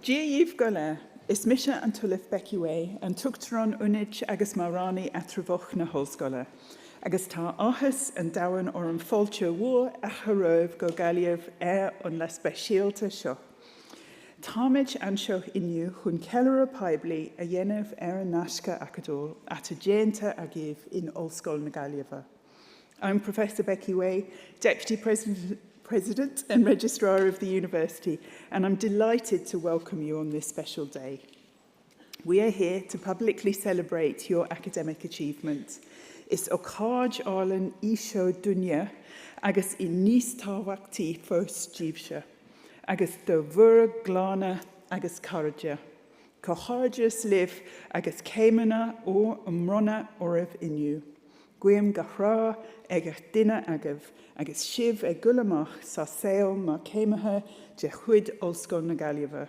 Díomh gola, is misha an tulif Becky an tuchtron unich agus marani atravoch na holsgola. Agus tá áthas an dawan or an fáilte war a charöv go galiamh an la speisialta seo. Táimid an seo inniu chun ceile a paibli a dhéanamh an nasca acadol at a déanta a gibh in Olscoil na Gaillimhe. I'm Professor Becky Way, Deputy President and Registrar of the University, and I'm delighted to welcome you on this special day. We are here to publicly celebrate your academic achievement. Is Okaj Arlen Isho Dunya, agus in Nis Tawakti First Jivsha, agus the Vura Glana, agus Karaja. Koharjas live, agus Kamana or Umrona Orev Inu. Gwym Gahra, egach Dina Agav, agus Shiv e Gulamach, sa Sail ma Kamaha, Jehud Olscoil na Gaillimhe.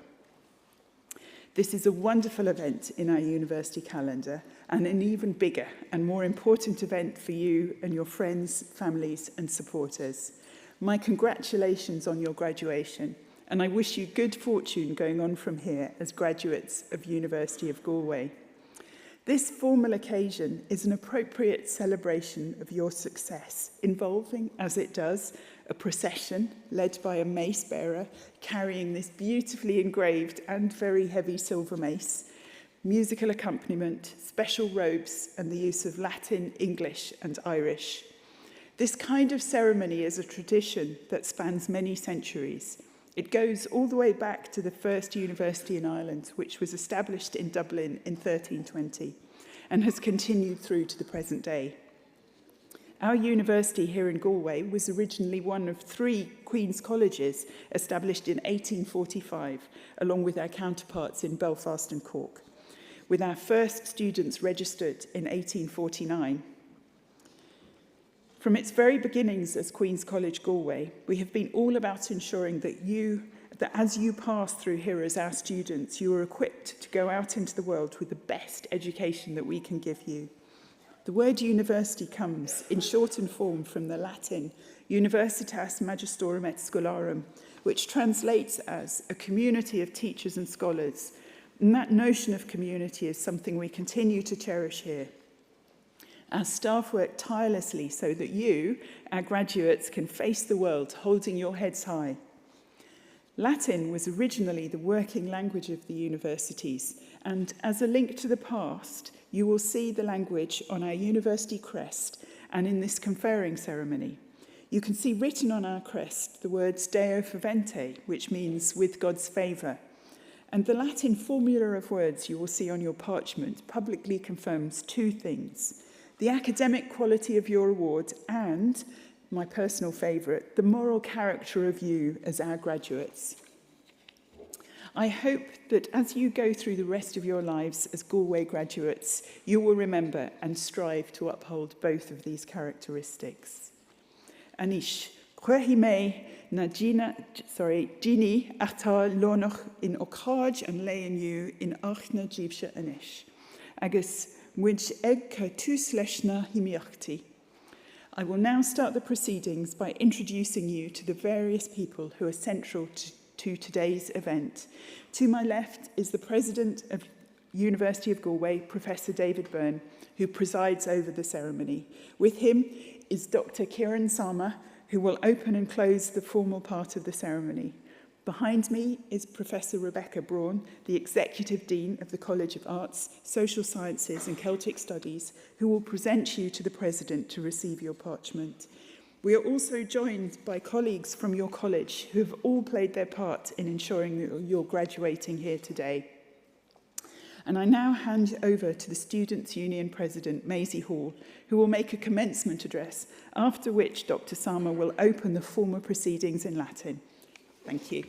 This is a wonderful event in our university calendar and an even bigger and more important event for you and your friends, families and supporters. My congratulations on your graduation, and I wish you good fortune going on from here as graduates of University of Galway. This formal occasion is an appropriate celebration of your success, involving, as it does, a procession led by a mace bearer carrying this beautifully engraved and very heavy silver mace, musical accompaniment, special robes, and the use of Latin, English, and Irish. This kind of ceremony is a tradition that spans many centuries. It goes all the way back to the first university in Ireland, which was established in Dublin in 1320, and has continued through to the present day. Our university here in Galway was originally one of 3 Queen's Colleges established in 1845, along with our counterparts in Belfast and Cork, with our first students registered in 1849. From its very beginnings as Queen's College Galway, we have been all about ensuring that as you pass through here as our students, you are equipped to go out into the world with the best education that we can give you. The word university comes in shortened form from the Latin Universitas Magistrorum et Scholarum, which translates as a community of teachers and scholars. And that notion of community is something we continue to cherish here. Our staff work tirelessly so that you, our graduates, can face the world holding your heads high. Latin was originally the working language of the universities, and as a link to the past, you will see the language on our university crest and in this conferring ceremony. You can see written on our crest the words Deo Favente, which means with God's favour. And the Latin formula of words you will see on your parchment publicly confirms 2 things: the academic quality of your award and, my personal favourite, the moral character of you as our graduates. I hope that as you go through the rest of your lives as Galway graduates, you will remember and strive to uphold both of these characteristics. Anish, chuaigh mé na Gini atá lonach in Okaj and Leoniu in Achna Jibsha Anish, agus muid eg ca tús leis na himiachti. I will now start the proceedings by introducing you to the various people who are central to today's event. To my left is the President of University of Galway, Professor David Byrne, who presides over the ceremony. With him is Dr. Kieran Sama, who will open and close the formal part of the ceremony. Behind me is Professor Rebecca Braun, the Executive Dean of the College of Arts, Social Sciences and Celtic Studies, who will present you to the President to receive your parchment. We are also joined by colleagues from your college who have all played their part in ensuring that you're graduating here today. And I now hand over to the Students' Union President, Maisie Hall, who will make a commencement address, after which Dr. Sama will open the formal proceedings in Latin. Thank you.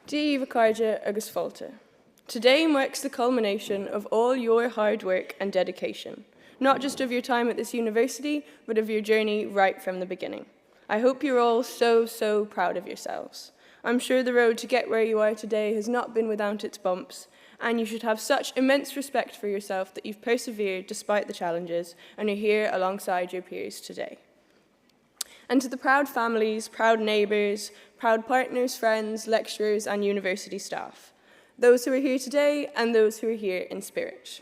Díomh Carja agus Fáilte. Today marks the culmination of all your hard work and dedication, not just of your time at this university, but of your journey right from the beginning. I hope you're all so proud of yourselves. I'm sure the road to get where you are today has not been without its bumps, and you should have such immense respect for yourself that you've persevered despite the challenges and are here alongside your peers today. And to the proud families, proud neighbours, proud partners, friends, lecturers and university staff, those who are here today and those who are here in spirit.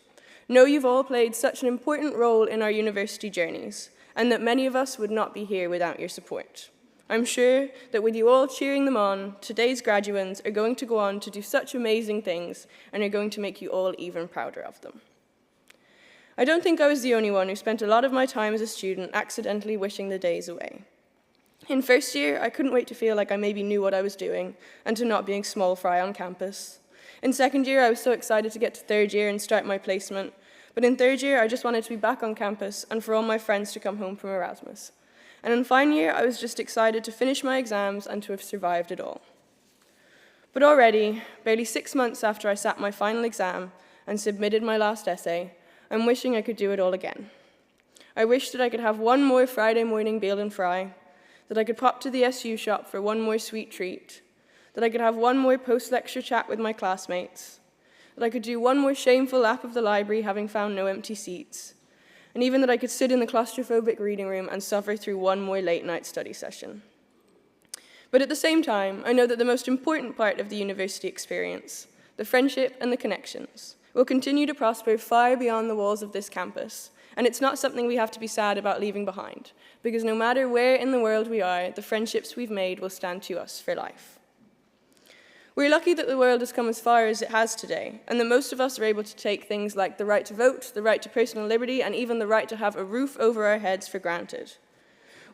Know you've all played such an important role in our university journeys, and that many of us would not be here without your support. I'm sure that with you all cheering them on, today's graduates are going to go on to do such amazing things and are going to make you all even prouder of them. I don't think I was the only one who spent a lot of my time as a student accidentally wishing the days away. In first year, I couldn't wait to feel like I maybe knew what I was doing and to not being small fry on campus. In second year, I was so excited to get to third year and start my placement. But in third year, I just wanted to be back on campus and for all my friends to come home from Erasmus. And in final year, I was just excited to finish my exams and to have survived it all. But already, barely 6 months after I sat my final exam and submitted my last essay, I'm wishing I could do it all again. I wish that I could have one more Friday morning Beal and Fry, that I could pop to the SU shop for one more sweet treat, that I could have one more post-lecture chat with my classmates, that I could do one more shameful lap of the library having found no empty seats, and even that I could sit in the claustrophobic reading room and suffer through one more late-night study session. But at the same time, I know that the most important part of the university experience, the friendship and the connections, will continue to prosper far beyond the walls of this campus, and it's not something we have to be sad about leaving behind, because no matter where in the world we are, the friendships we've made will stand to us for life. We're lucky that the world has come as far as it has today, and that most of us are able to take things like the right to vote, the right to personal liberty, and even the right to have a roof over our heads for granted.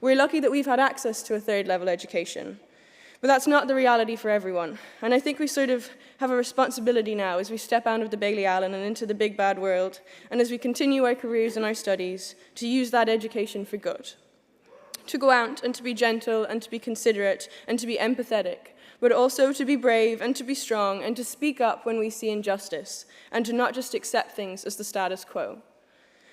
We're lucky that we've had access to a third-level education, but that's not the reality for everyone, and I think we sort of have a responsibility now as we step out of the Bailey Allen and into the big bad world, and as we continue our careers and our studies, to use that education for good. To go out and to be gentle and to be considerate and to be empathetic, but also to be brave and to be strong and to speak up when we see injustice and to not just accept things as the status quo.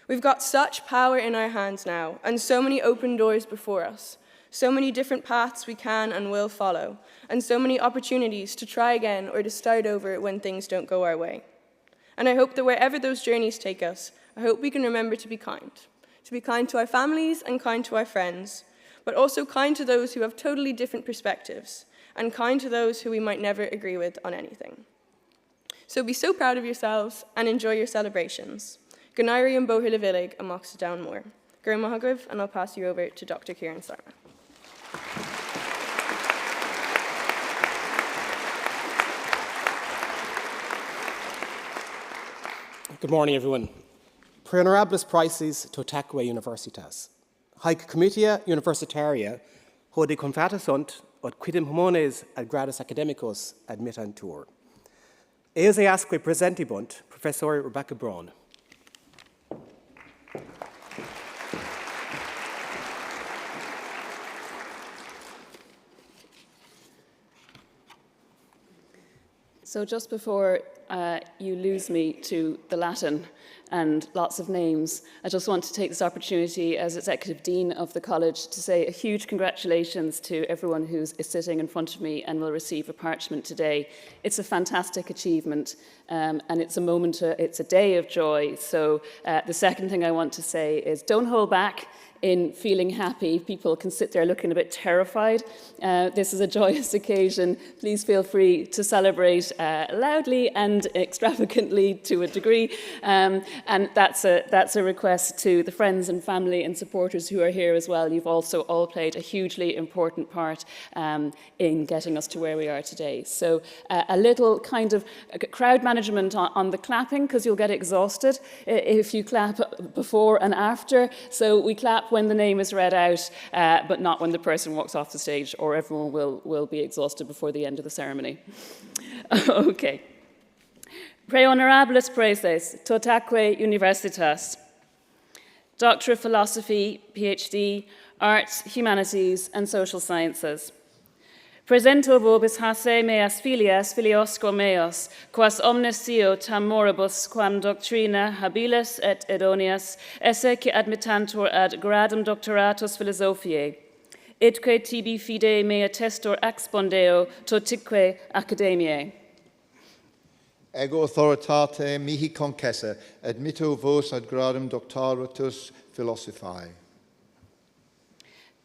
We've got such power in our hands now and so many open doors before us, so many different paths we can and will follow, and so many opportunities to try again or to start over when things don't go our way. And I hope that wherever those journeys take us, I hope we can remember to be kind to our families and kind to our friends, but also kind to those who have totally different perspectives, and kind to those who we might never agree with on anything. So be so proud of yourselves and enjoy your celebrations. Ganairi and Bohila Villig and Moxa Downmore. Gur Mahagriv, and I'll pass you over to Dr. Kieran Sarma. Good morning, everyone. Pre honorables prices to Galway Universitas. Haec comitia universitaria hodie confata sunt od quidem homones ad gradus academicus admittantur. Eos easque presentibunt Professor Rebecca Braun. So just before you lose me to the Latin and lots of names, I just want to take this opportunity as Executive Dean of the College to say a huge congratulations to everyone who is sitting in front of me and will receive a parchment today. It's a fantastic achievement and it's a day of joy. So the second thing I want to say is don't hold back in feeling happy. People can sit there looking a bit terrified. This is a joyous occasion. Please feel free to celebrate loudly and extravagantly to a degree. And that's a request to the friends and family and supporters who are here as well. You've also all played a hugely important part in getting us to where we are today. So a little kind of crowd management on the clapping, because you'll get exhausted if you clap before and after. So we clap when the name is read out, but not when the person walks off the stage, or everyone will be exhausted before the end of the ceremony. Okay. Pre honorables praeses totaque universitas. Doctor of Philosophy, PhD, Arts, Humanities and Social Sciences. Presento vobis hace meas filias filiosco meos, quas omnes sio tam moribus quam doctrina habiles et idoneas esse qui admittantur ad gradum doctoratus philosophiae. Itque tibi fide mea testor expondeo totique academiae. Ego authoritate mihi concessa, admitto vos ad gradum doctoratus philosophiae.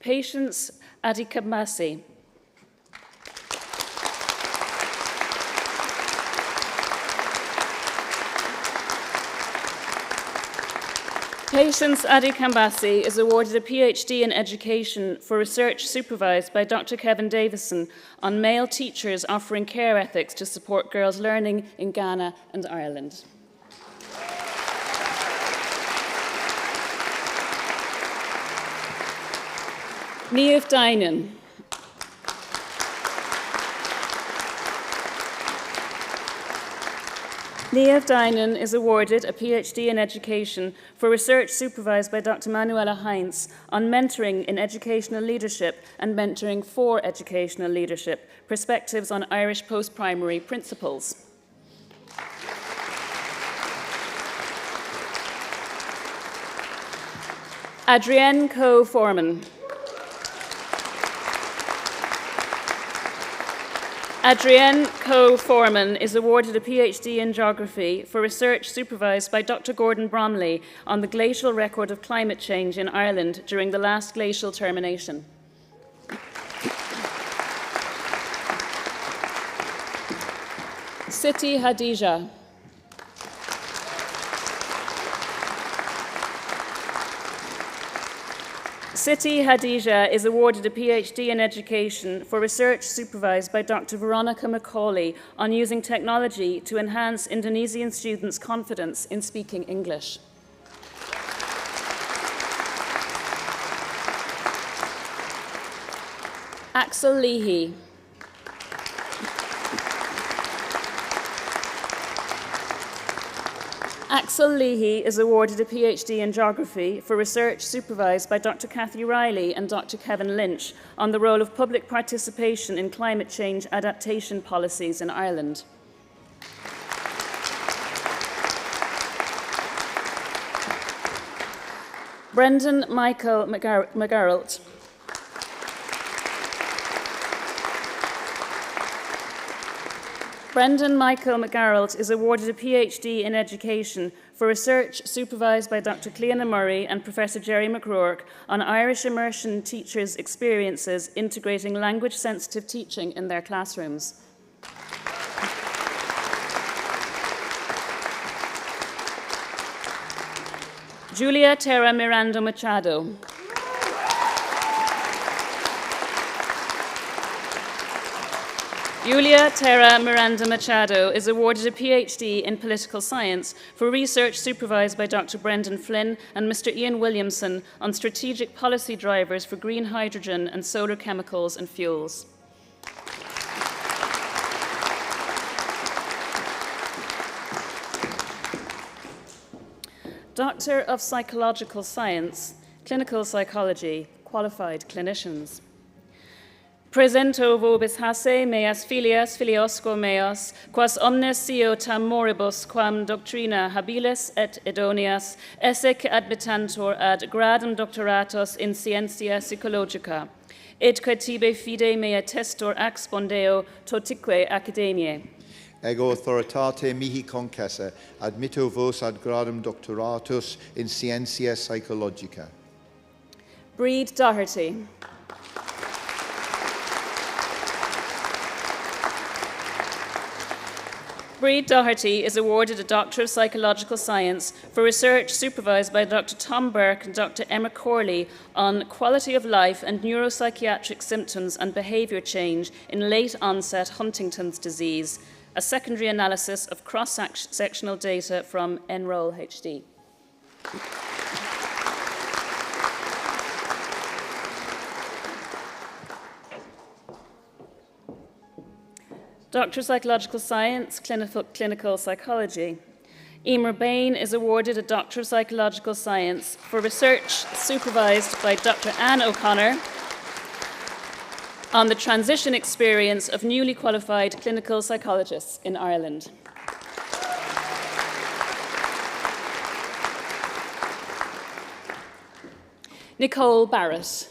Patience Adikambasi. Patience Adikambasi is awarded a PhD in education for research supervised by Dr. Kevin Davison on male teachers offering care ethics to support girls' learning in Ghana and Ireland. Niamh Dinan. Niamh Dinan is awarded a PhD in education for research supervised by Dr. Manuela Heinz on mentoring in educational leadership and mentoring for educational leadership, perspectives on Irish post-primary principles. Adrienne Coe-Foreman. Adrienne Coe-Foreman is awarded a PhD in geography for research supervised by Dr. Gordon Bromley on the glacial record of climate change in Ireland during the last glacial termination. Siti Hadija. Siti Hadija is awarded a PhD in education for research supervised by Dr. Veronica Macaulay on using technology to enhance Indonesian students' confidence in speaking English. Axel Leahy. Axel Leahy is awarded a PhD in geography for research supervised by Dr. Cathy Riley and Dr. Kevin Lynch on the role of public participation in climate change adaptation policies in Ireland. Brendan Michael McGarrett. Brendan Michael McGarrett is awarded a PhD in education for research supervised by Dr. Cleona Murray and Professor Jerry McRourke on Irish immersion teachers' experiences integrating language-sensitive teaching in their classrooms. Julia Terra Miranda Machado. Julia Terra Miranda Machado is awarded a PhD in political science for research supervised by Dr. Brendan Flynn and Mr. Ian Williamson on strategic policy drivers for green hydrogen and solar chemicals and fuels. Doctor of Psychological Science, Clinical Psychology, Qualified Clinicians. Presento vobis hasse meas filias filiosco meos, quas omnes sio tam moribus quam doctrina habilis et idonias, esse admittantur ad gradum doctoratos in scientia psychologica, idque tibi fide mea testor expondeo totique academiae. Ego authoritate mihi concessa, admitto vos ad gradum doctoratus in scientia psychologica. Breed Doherty. Breed Doherty is awarded a Doctor of Psychological Science for research supervised by Dr. Tom Burke and Dr. Emma Corley on quality of life and neuropsychiatric symptoms and behaviour change in late-onset Huntington's disease, a secondary analysis of cross-sectional data from Enroll HD. Doctor of Psychological Science, Clinical Psychology. Emer Bain is awarded a Doctor of Psychological Science for research supervised by Dr. Anne O'Connor on the transition experience of newly qualified clinical psychologists in Ireland. Nicole Barrett.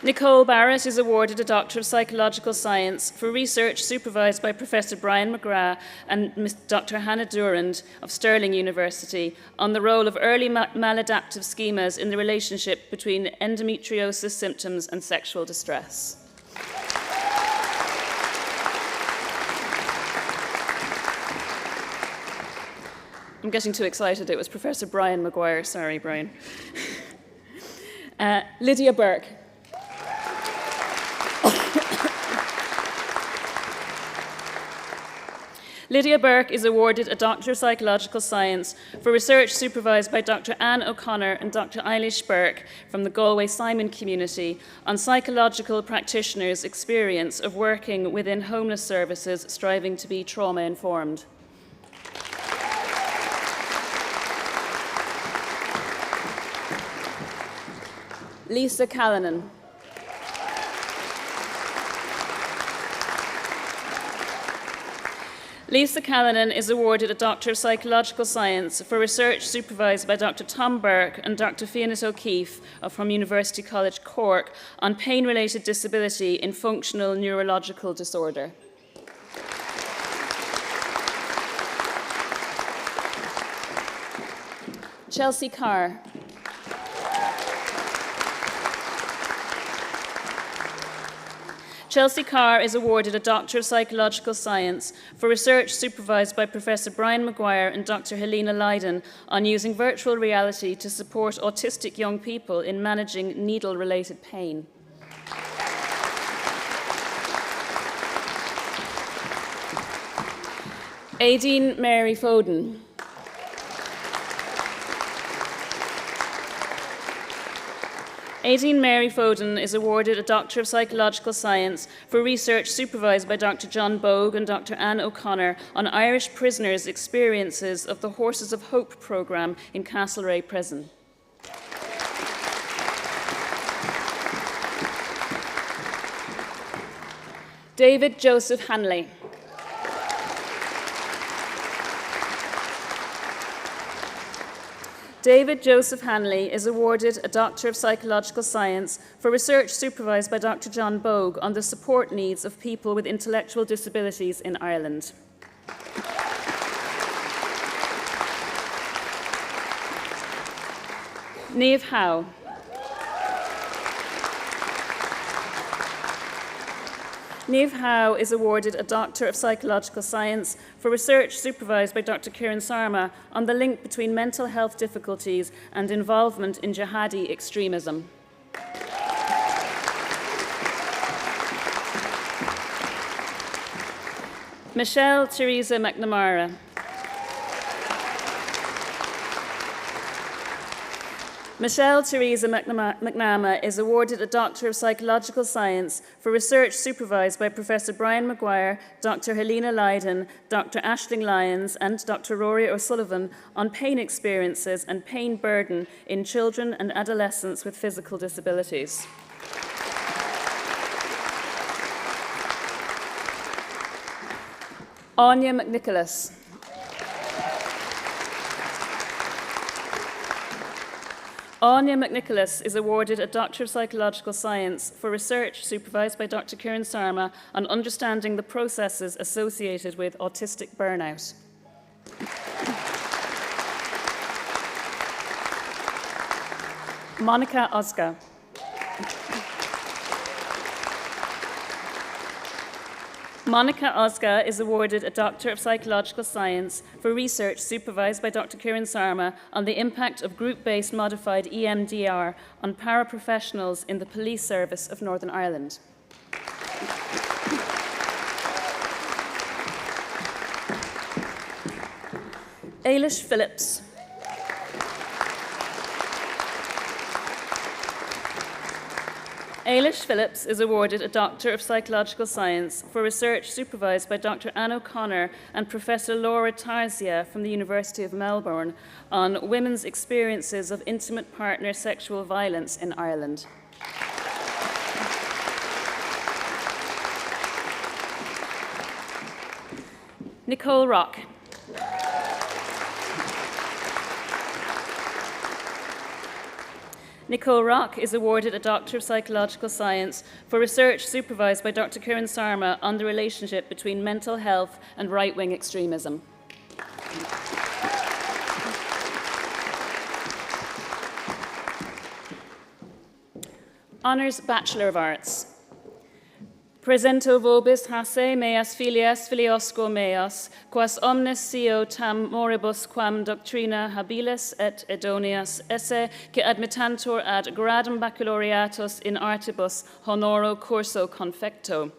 Nicole Barrett is awarded a Doctor of Psychological Science for research supervised by Professor Brian McGrath and Dr. Hannah Durand of Stirling University on the role of early maladaptive schemas in the relationship between endometriosis symptoms and sexual distress. I'm getting too excited. It was Professor Brian Maguire. Sorry, Brian. Lydia Burke. Lydia Burke is awarded a Doctor of Psychological Science for research supervised by Dr. Anne O'Connor and Dr. Eilish Burke from the Galway Simon community on psychological practitioners' experience of working within homeless services striving to be trauma-informed. Lisa Callanan. Lisa Callanan is awarded a Doctor of Psychological Science for research supervised by Dr. Tom Burke and Dr. Fianna O'Keefe from University College Cork on pain-related disability in functional neurological disorder. Chelsea Carr. Chelsea Carr is awarded a Doctor of Psychological Science for research supervised by Professor Brian Maguire and Dr. Helena Lydon on using virtual reality to support autistic young people in managing needle-related pain. Aideen Mary Foden. Aideen Mary Foden is awarded a Doctor of Psychological Science for research supervised by Dr. John Bogue and Dr. Anne O'Connor on Irish prisoners' experiences of the Horses of Hope programme in Castlereagh Prison. David Joseph Hanley. David Joseph Hanley is awarded a Doctor of Psychological Science for research supervised by Dr. John Bogue on the support needs of people with intellectual disabilities in Ireland. Niamh Howe. Niamh Howe is awarded a Doctor of Psychological Science for research supervised by Dr. Kieran Sarma on the link between mental health difficulties and involvement in jihadi extremism. Michelle Theresa McNamara. Michelle Theresa McNamara is awarded a Doctor of Psychological Science for research supervised by Professor Brian Maguire, Dr. Helena Lydon, Dr. Aisling Lyons and Dr. Rory O'Sullivan on pain experiences and pain burden in children and adolescents with physical disabilities. Anya McNicholas. Anya McNicholas is awarded a Doctor of Psychological Science for research supervised by Dr. Kieran Sarma on understanding the processes associated with autistic burnout. Monica Oska. Monica Oska is awarded a Doctor of Psychological Science for research supervised by Dr. Kieran Sarma on the impact of group-based modified EMDR on paraprofessionals in the police service of Northern Ireland. Ailish Phillips. Ailish Phillips is awarded a Doctor of Psychological Science for research supervised by Dr. Anne O'Connor and Professor Laura Tarzia from the University of Melbourne on women's experiences of intimate partner sexual violence in Ireland. Nicole Rock. Nicole Rock is awarded a Doctor of Psychological Science for research supervised by Dr. Kiran Sarma on the relationship between mental health and right-wing extremism. Honours Bachelor of Arts. Presento vobis hasse meas filias filiosco meas, quas omnes sio tam moribus quam doctrina habilis et idonias esse, que admittantur ad gradum baccalaureatus in artibus honoro curso confecto.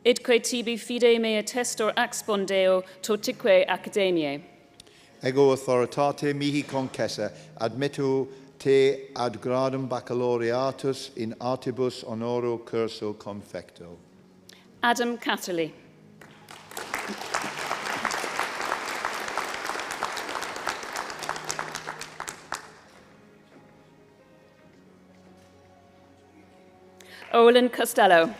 Idque tibi fide mea testor expondeo totique academiae. Ego authoritate mihi concessa, admitto te ad gradum baccalaureatus in artibus honoro curso confecto. Adam Catterley. Olin Costello.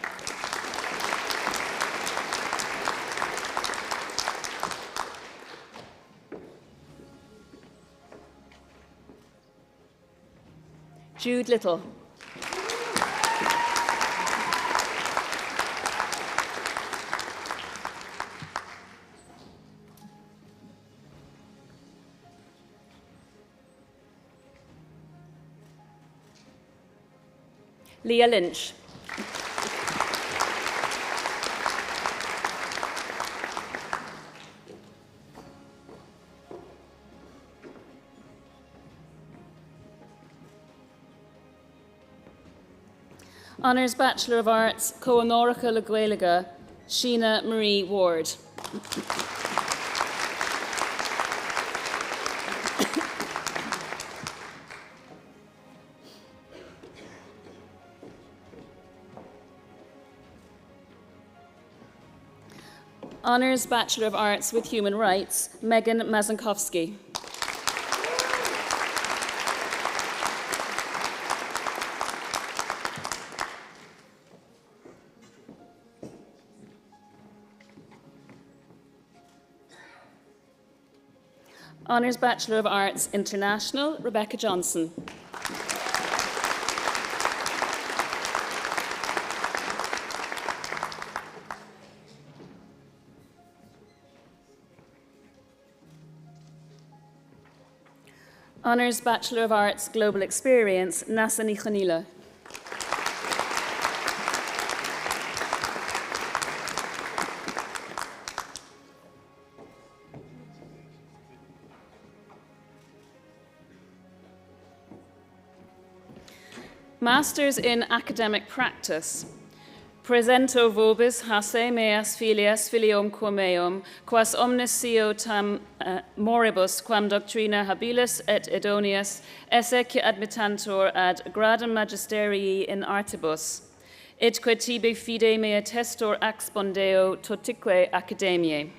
Jude Little. Leah Lynch. Honours Bachelor of Arts, Coonorica Le Gaeilge, Sheena Marie Ward. Honours Bachelor of Arts with Human Rights, Megan Mazankowski. Honours Bachelor of Arts International, Rebecca Johnson. Honours Bachelor of Arts Global Experience, Nasa Nichanila. Masters in Academic Practice. Presento vobis hasse meas filias filium quo meum, quas omnes sio tam moribus quam doctrina habilis et idonias, esse que admittantur ad gradum magisterii in artibus. Idque tibi fide mea testor expondeo totique academiae.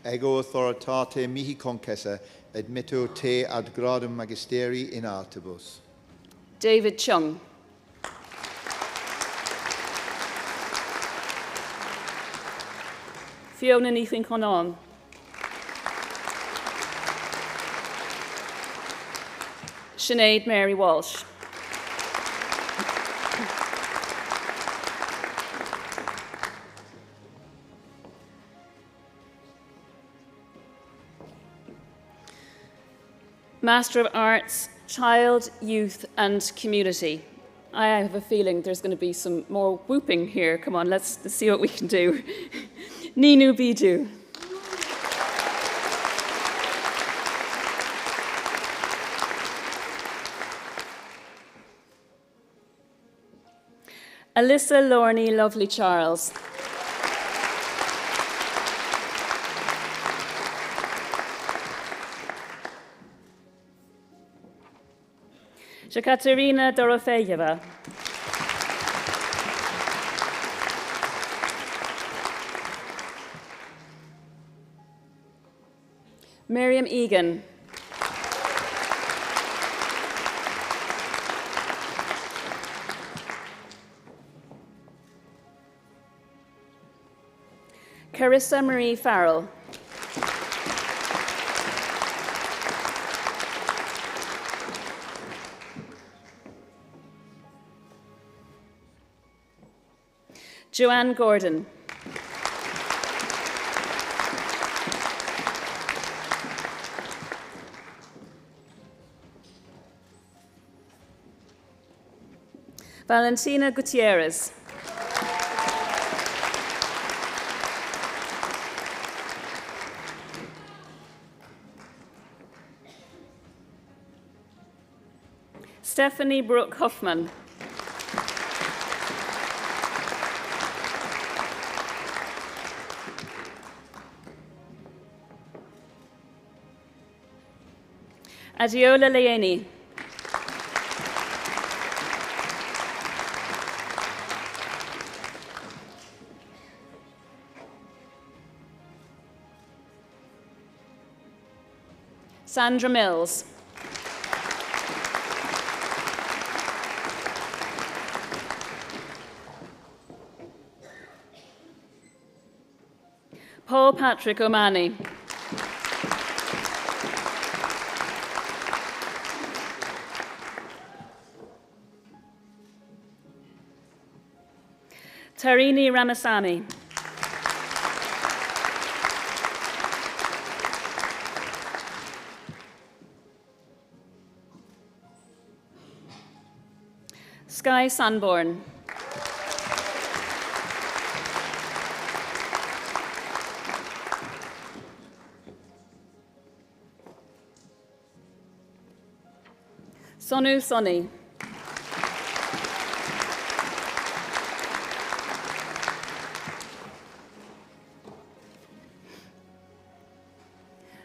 Ego authoritate mihi concessa, admitto te ad gradum magisterii in artibus. David Chung. Fiona Nathan Conan. Sinead Mary Walsh. Master of Arts, Child, Youth and Community. I have a feeling there's going to be some more whooping here. Come on, let's see what we can do. Ninu Biju. Alyssa Lorney Lovely Charles. Jekaterina Dorofeyeva. Miriam Egan. Carissa Marie Farrell. Joanne Gordon. Valentina Gutierrez. Stephanie Brooke Huffman. Adiola Leoni. Sandra Mills. Paul Patrick O'Mahony. Tarini Ramasamy. Sky Sanborn. Sonu Soni.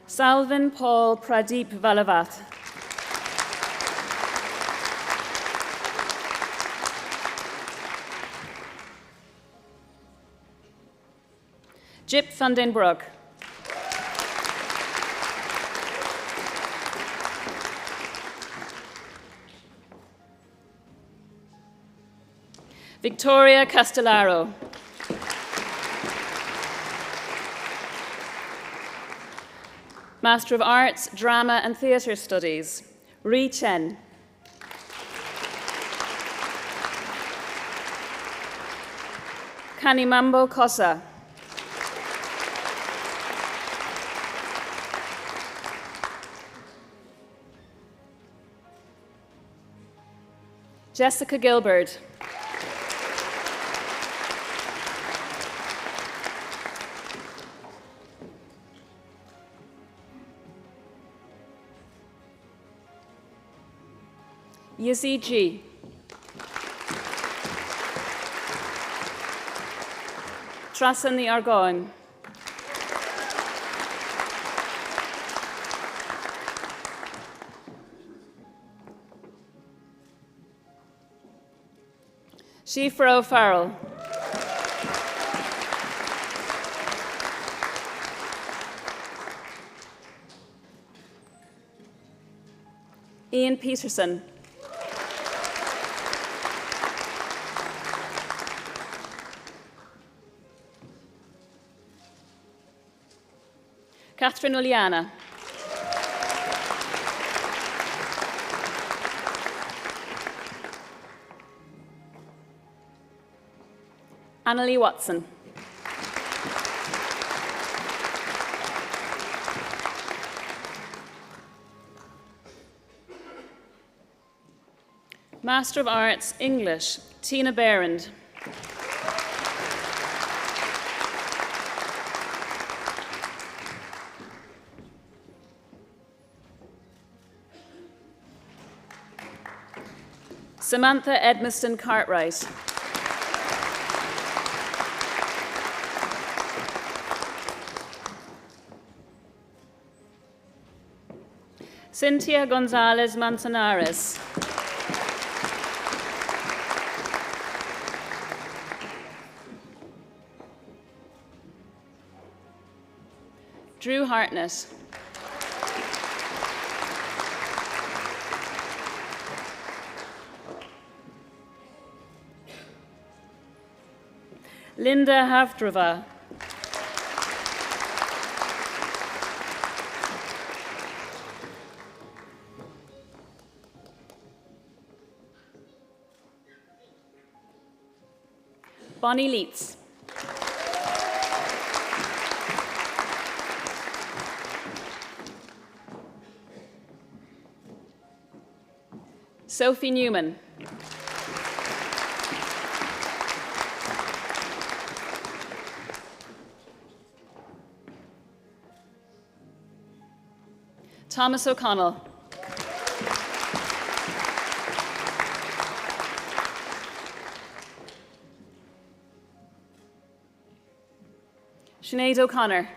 Salvin Paul Pradeep Valavat. Jip van den Broek. Victoria Castellaro. Master of Arts, Drama and Theatre Studies, Ri Chen. Kanimambo Kosa. Jessica Gilbert. Yizzy G. Trasan the Argonne. Shifra O'Farrell. Ian Peterson. Catherine Uliana. Annalie Watson. Master of Arts, English, Tina Berend. Samantha Edmiston Cartwright. Cynthia Gonzalez Manzanares. Drew Hartnett. Linda Havdrova. Bonnie Leitz. Sophie Newman. Thomas O'Connell. Sinead O'Connor.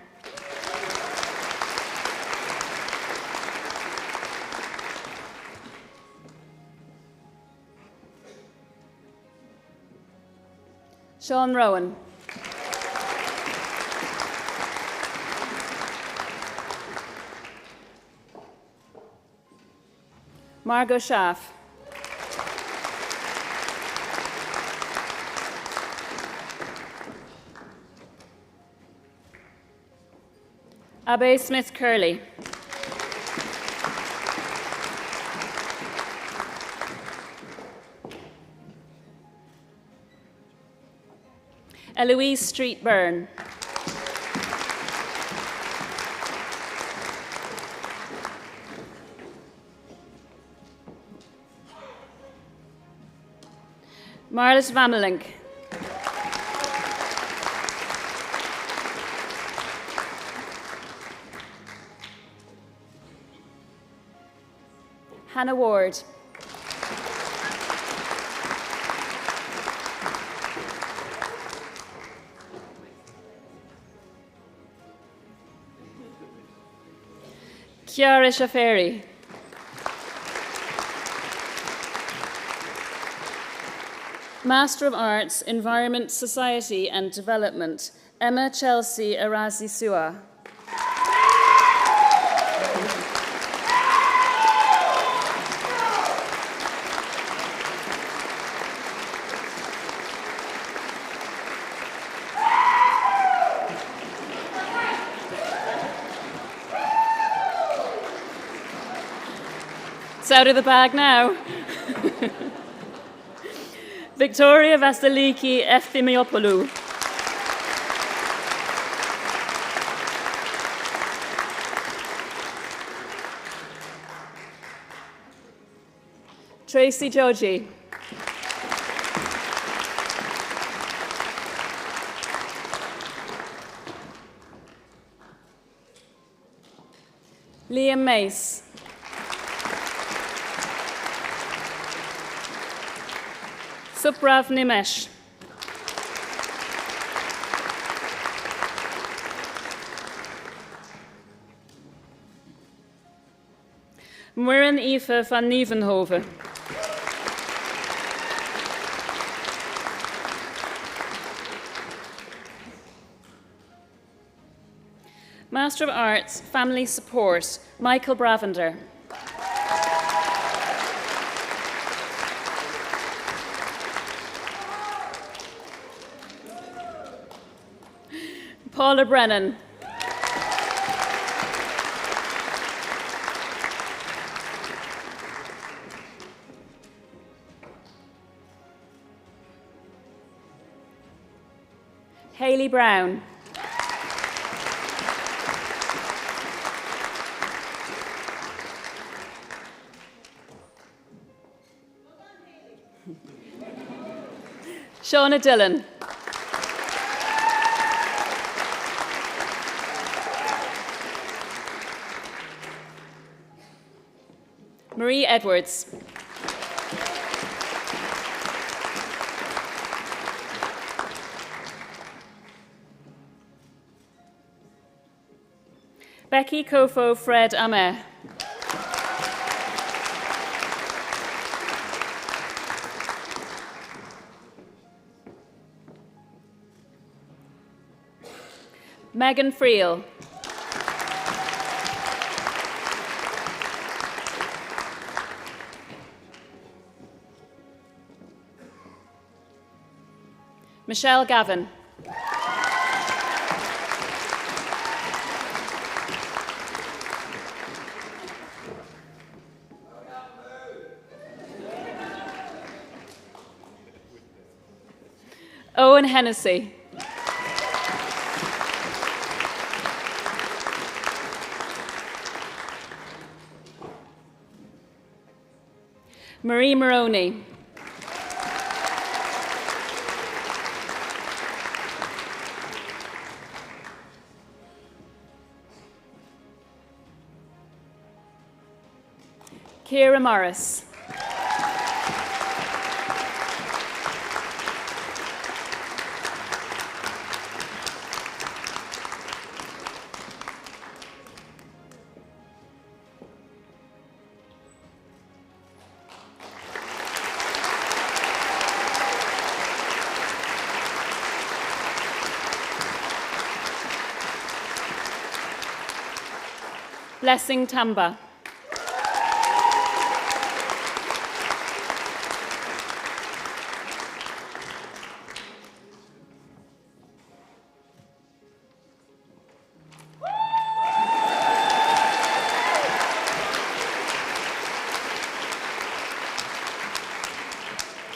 Sean Rowan. Margot Schaff. Abe Smith Curley. Eloise Street Byrne. Marlis Vamelink. Hannah Ward. Chiara Shaferi. Master of Arts, Environment, Society and Development, Emma Chelsea Arazi Sua. It's out of the bag now. Victoria Vastaliki Efthimiopoulou. Tracy Joji. Liam Mace. Suprav Nimesh. Muirin Aoife van Nieuwenhoven. Master of Arts, Family Support, Michael Bravender. Paula Brennan. Hayley Brown. Shauna Dillon. Marie Edwards. Becky Kofo Fred Ameh. Megan Friel. Michelle Gavin. Owen Hennessy. Marie Moroney. Ciara Morris. Blessing Tamba.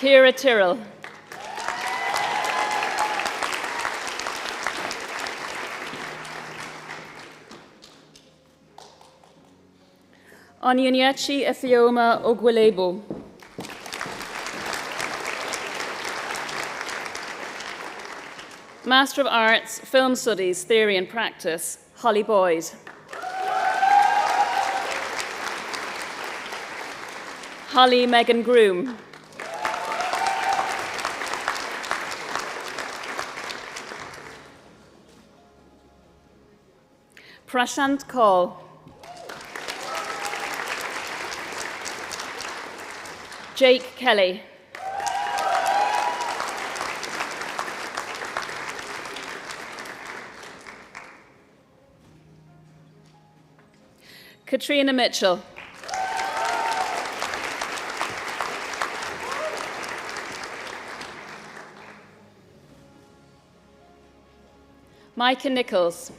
Ciara Tyrrell. Onyinyechi Effioma Ogwelebo. Master of Arts, Film Studies, Theory and Practice, Holly Boyd. Holly Megan Groom. Prashant Kaul. Jake Kelly. Katrina Mitchell. Micah Nichols.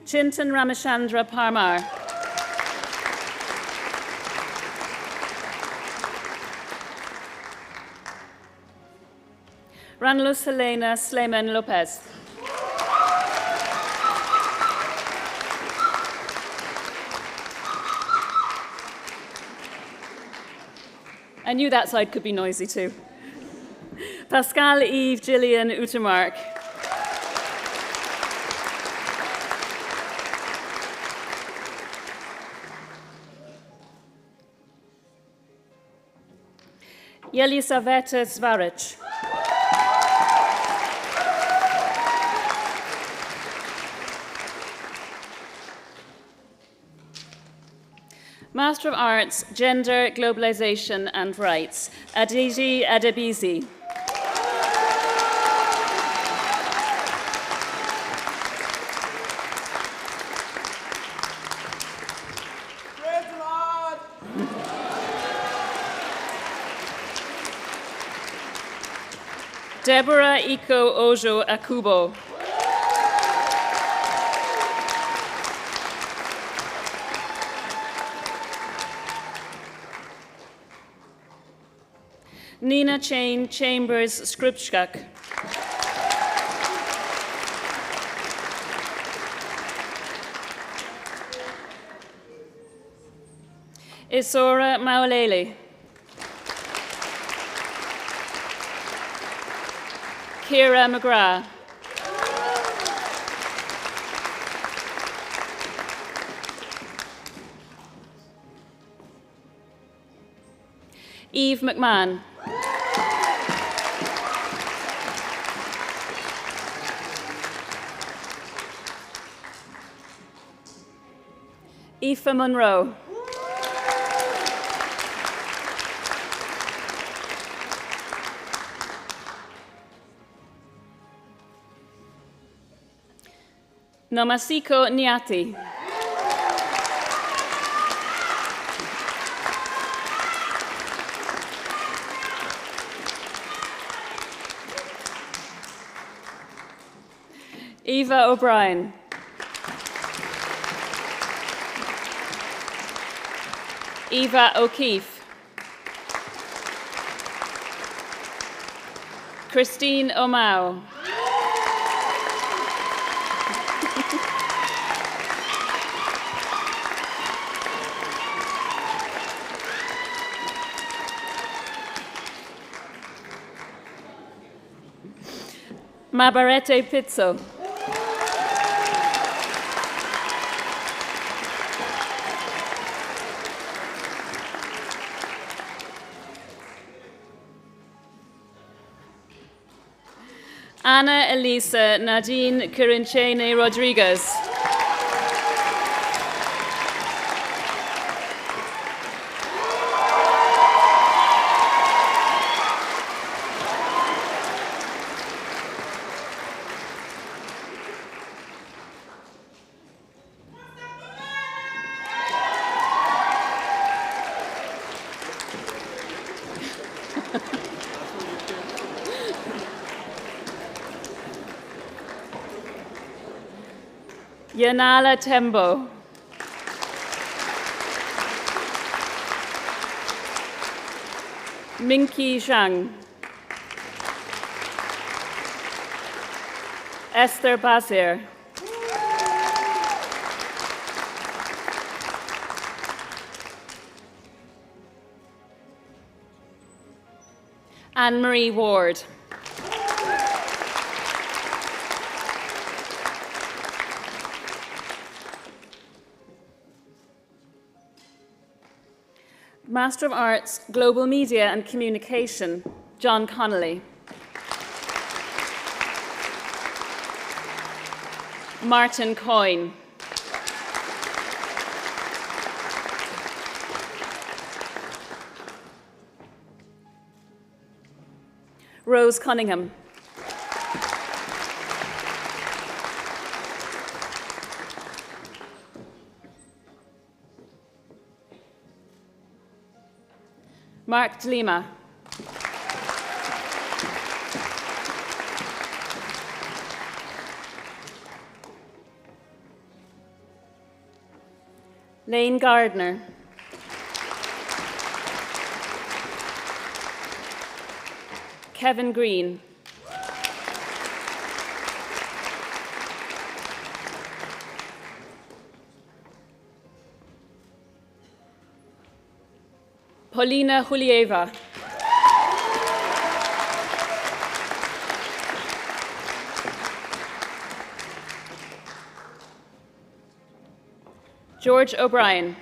Chintan Ramachandra Parmar. Ranlus Helena Sleman Lopez. I knew that side could be noisy too. Pascal Eve Gillian Utermark. Yelisaveta Zvaric. Master of Arts, Gender, Globalization and Rights, Adiji Adebizi. Deborah Iko Ojo Akubo. Nina Chain Chambers Skripchak. Isora Maulele. Kira McGrath. Eve McMahon. Aoife Monroe. Nomasiko Nyati. Eva O'Brien. Eva O'Keefe. Christine O'Mao. Mabarete Pizzo. Ana Elisa Nadine Kirinchene Rodriguez. Yanala Tembo. Minky Zhang. Esther Basir. Anne-Marie Ward. Master of Arts, Global Media and Communication, John Connolly. Martin Coyne. Rose Cunningham. Mark de Lima. Lane Gardner. Kevin Green. Polina Hulieva. George O'Brien.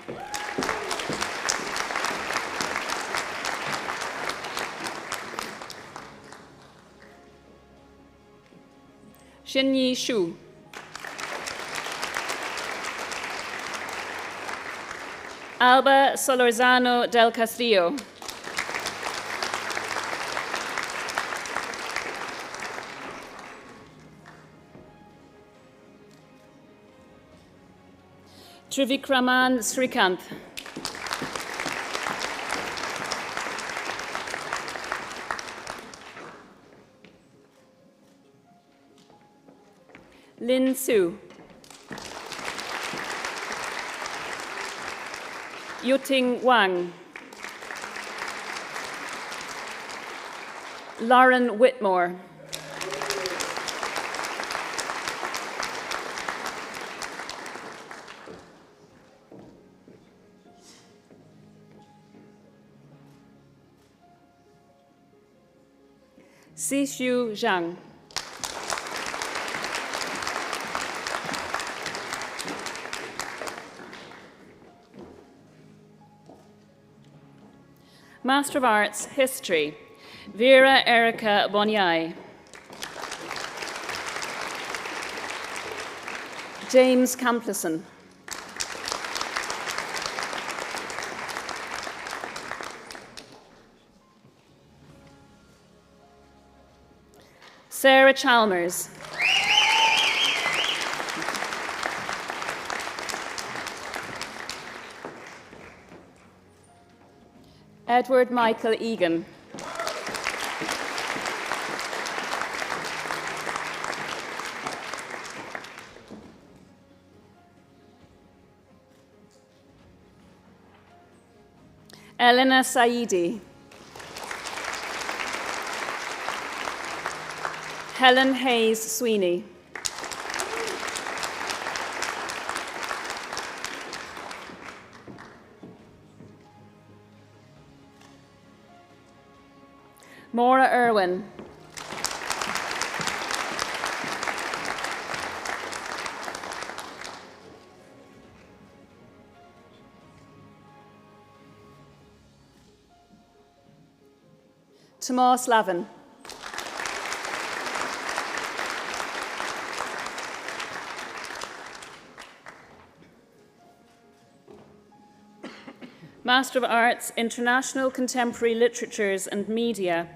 Xinyi Xu. Alba Solorzano del Castillo. Trivikraman Srikanth. Lin Su. Yuting Wang. Lauren Whitmore. Sishu Zhang. Master of Arts, History, Vera Erica Bonyai. James Camplison. Sarah Chalmers. Edward Michael Egan. Elena Saidi. Helen Hayes Sweeney. Maura Irwin. Tomás Lavin. Master of Arts, International Contemporary Literatures and Media,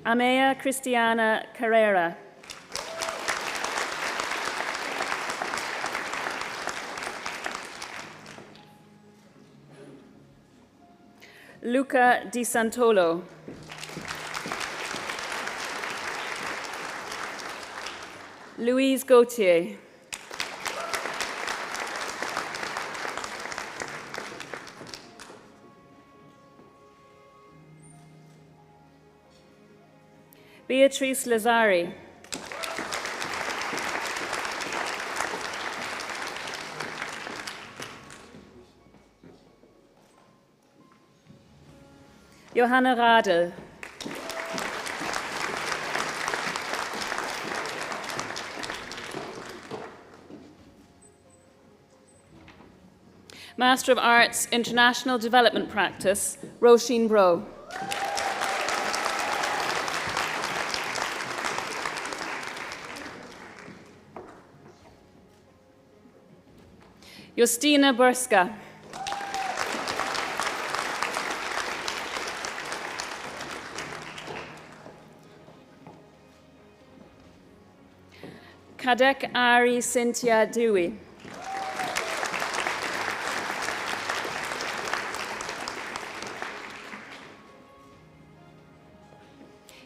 Amaya Cristiana Carrera. Luca Di Santolo. Louise Gauthier. Beatrice Lazari. Johanna Radl. Master of Arts, International Development Practice, Roisin Bro. Justina Burska. Kadek Ari Cynthia Dewey.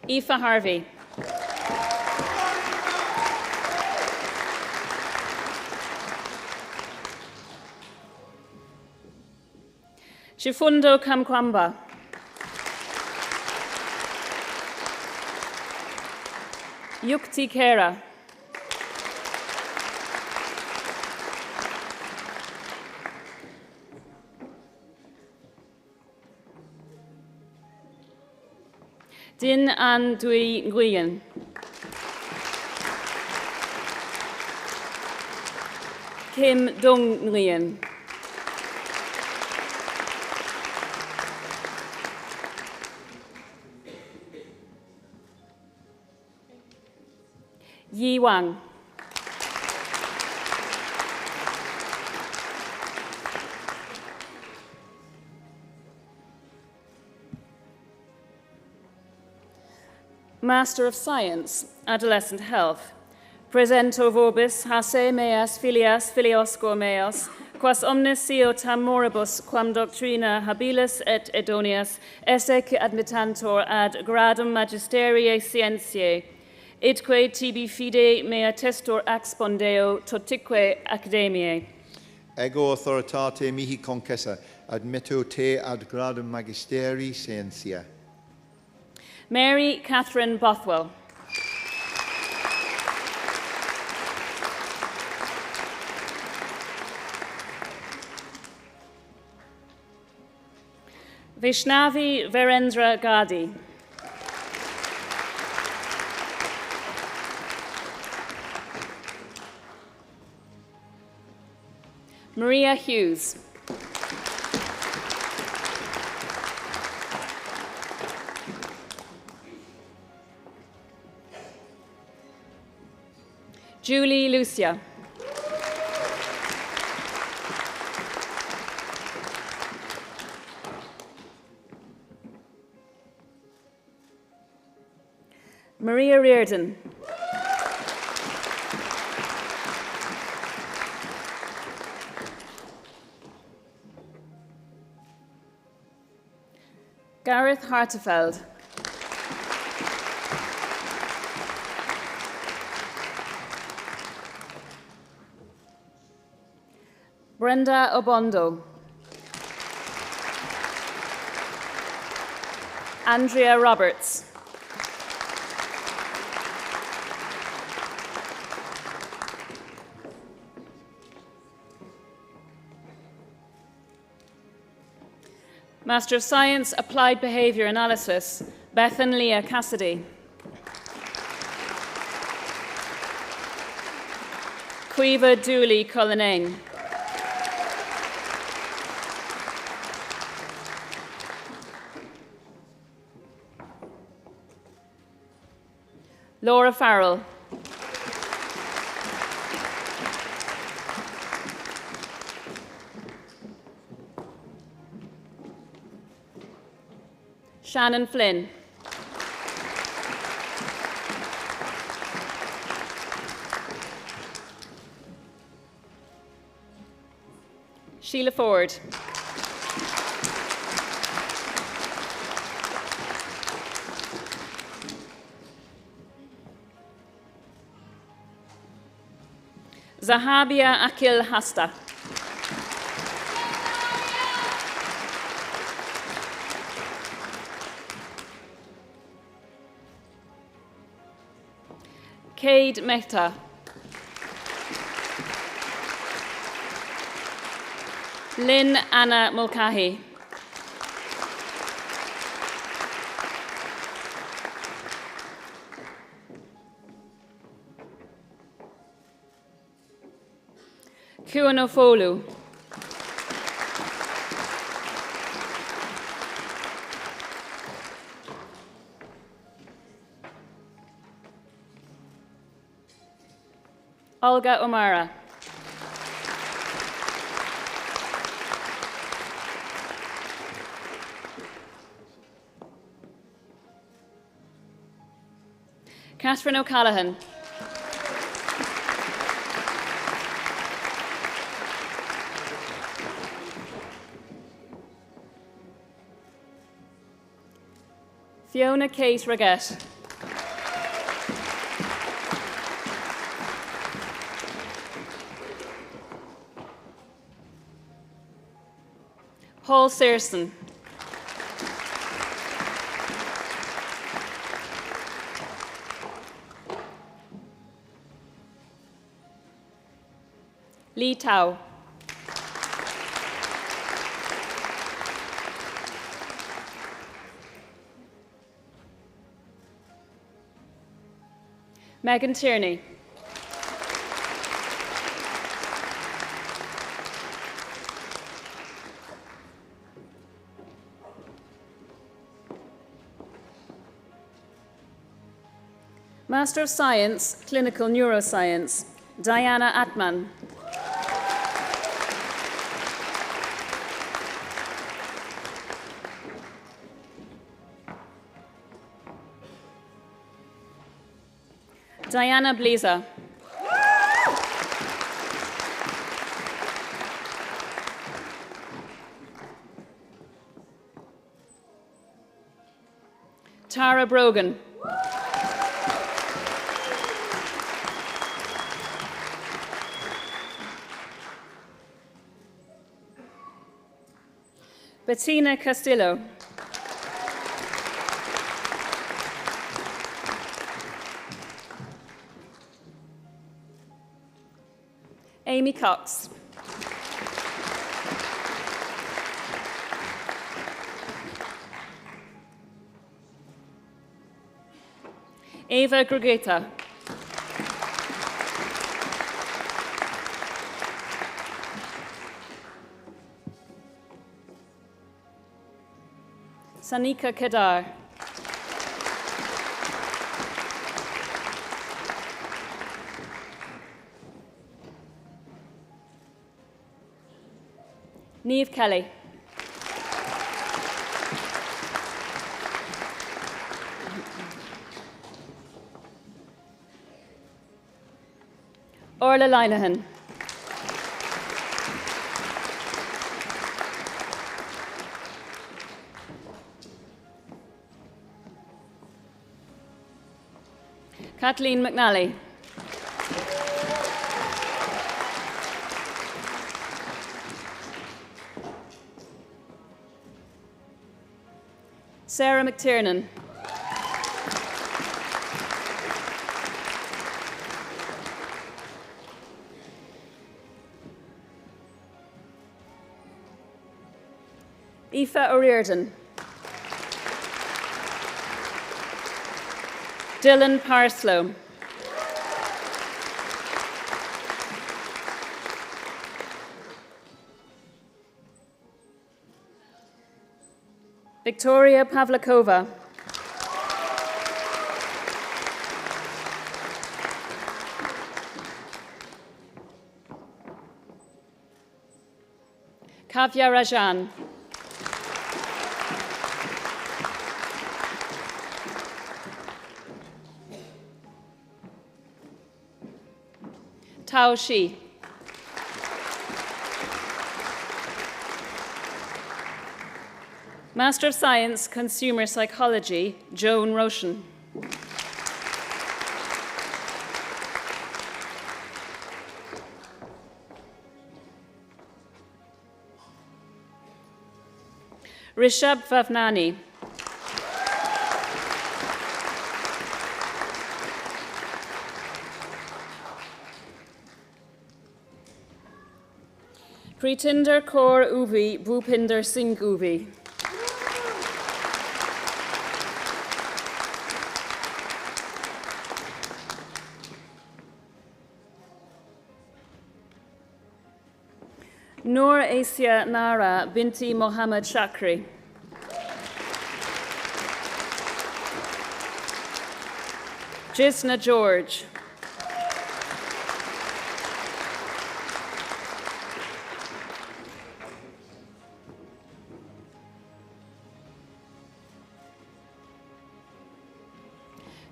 Aoife Harvey. Shifundo Kamkwamba. Yukti Kera. Din An Dui Nguyen. Kim Dong Nguyen. Yi Wang. Master of Science, Adolescent Health. Presento vobis, hase meas filias filiosco meos, quas omnes sio tam moribus, quam doctrina habilis et idonias, esse que admittantor ad gradum magisterie scientiae, idque tibi fide mea testor expondeo totique academiae. Ego authoritate mihi concessa, admitto te ad gradum magisteri scientia. Mary Catherine Bothwell. Vaishnavi Virendra Gadi. Maria Hughes. Julie Lucia. Maria Reardon. Gareth Hartefeld. Brenda Obondo. Andrea Roberts. Master of Science, Applied Behaviour Analysis, Bethan Leah Cassidy. Cuiva Dooley Cullinane. Laura Farrell. Shannon Flynn. Sheila Ford. Zahabia Akil Hasta. Cade Mehta. Lynn Anna Mulcahy. Kuanofolu. Olga O'Mara. Catherine O'Callaghan. Fiona Kate Regette. Paul Searson. Lee Tao. Megan Tierney. Master of Science, Clinical Neuroscience, Diana Atman. Diana Bleza. Tara Brogan. Bettina Castillo. Amy Cox. Eva Grugeta. Sanika Kedar. Niamh Kelly. Orla Linehan. Kathleen McNally. Sarah McTiernan. Aoife O'Riordan. Dylan Parslow. Victoria Pavlikova. Kavya Rajan. Tao Shi. Master of Science, Consumer Psychology, Joan Roshan. Rishabh Vavnani. Pritinder Kaur Uvi, Bhupinder Singh Uvi. Noor Asia Nara Binti Mohammed Shakri. Jisna George.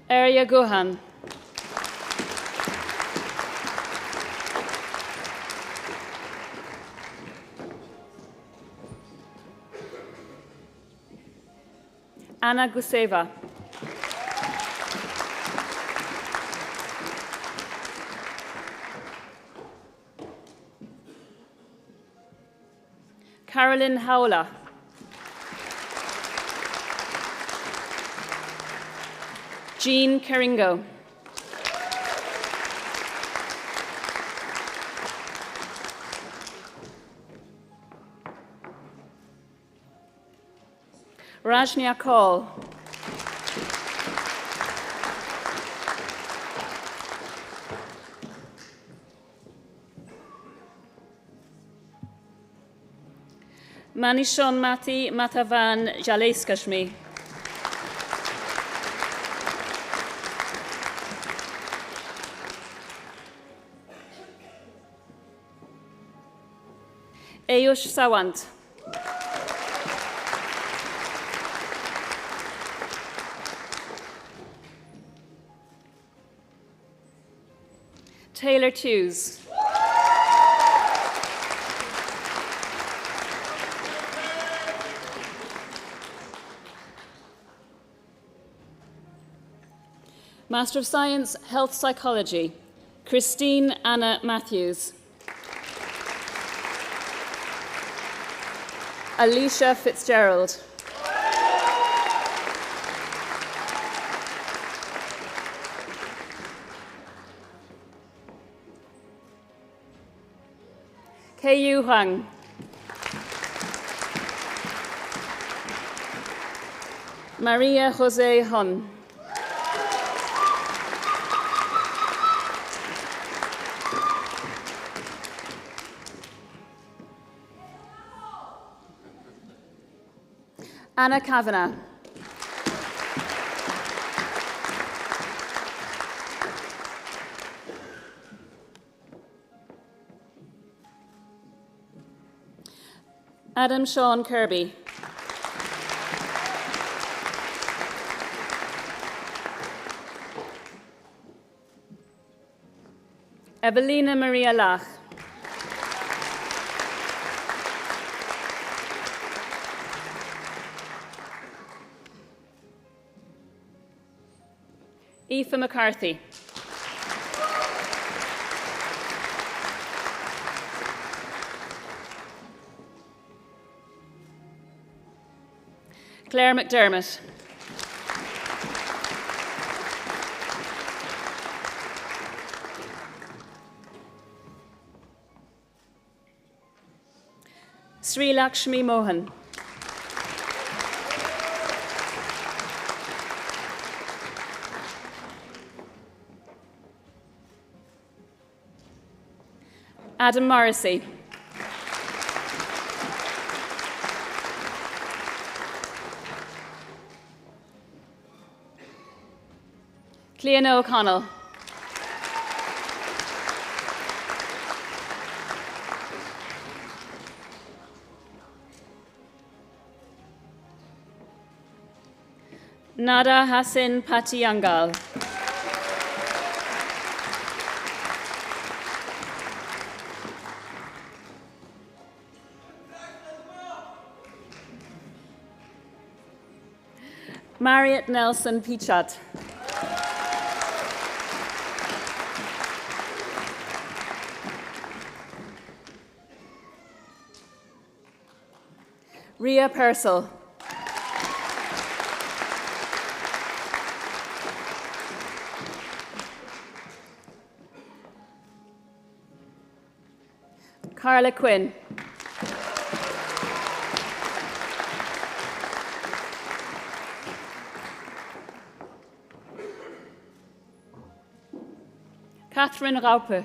Arya Guhan. Anna Guseva. Carolyn Howla. Jean Keringo. Rajnia Kaul. Manishon Mati Matavan Jaleskashmi. Ayush Sawant. Taylor Tews. Master of Science, Health Psychology, Christine Anna Matthews. Alicia Fitzgerald. Keiyu Huang. Maria Jose Hun. Anna Kavanagh. Adam Sean Kirby. Evelina Maria Lach. Aoife McCarthy. Claire McDermott. Sri Lakshmi Mohan. Adam Morrissey. Cleona O'Connell. Nada Hassan Patiyangal. Marriott Nelson Pichat. Ria Purcell. Carla Quinn. Catherine Raupe.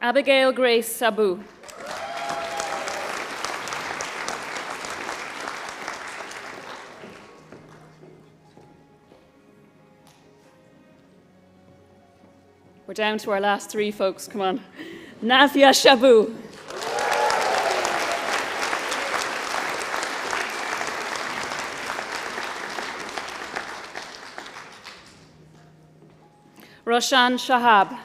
Abigail Grace Sabu. We're down to our last three, folks. Come on. Navia Shabu. Roshan Shahab.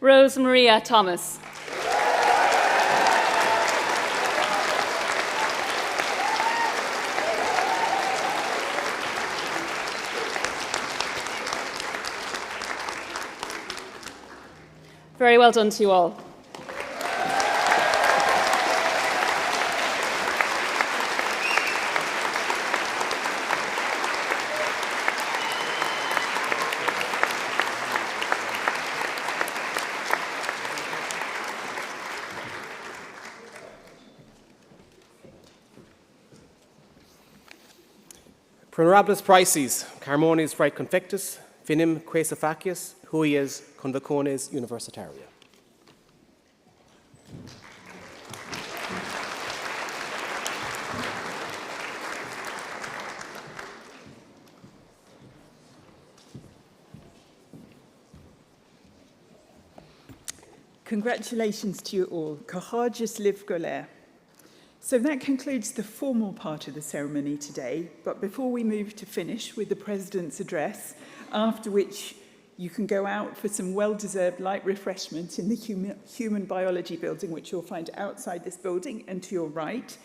Rose Maria Thomas. Very well done to you all. Prenerables Prices, Carmones Freit Confectus, Finim Quesafacius, Huias Convacones Universitaria. Congratulations to you all. Courageous live Golair. So that concludes the formal part of the ceremony today, but before we move to finish with the President's address, after which you can go out for some well-deserved light refreshment in the Human Biology building, which you'll find outside this building and to your right,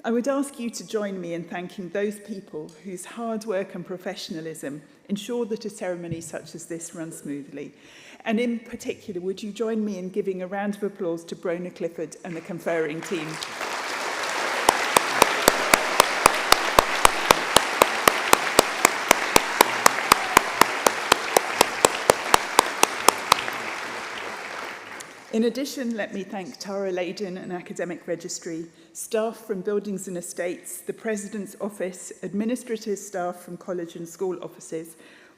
I would ask you to join me in thanking those people whose hard work and professionalism ensure that a ceremony such as this runs smoothly. And in particular, would you join me in giving a round of applause to Brona Clifford and the conferring team? In addition, let me thank Tara Layden and Academic Registry, staff from Buildings and Estates, the President's Office, administrative staff from college and school offices,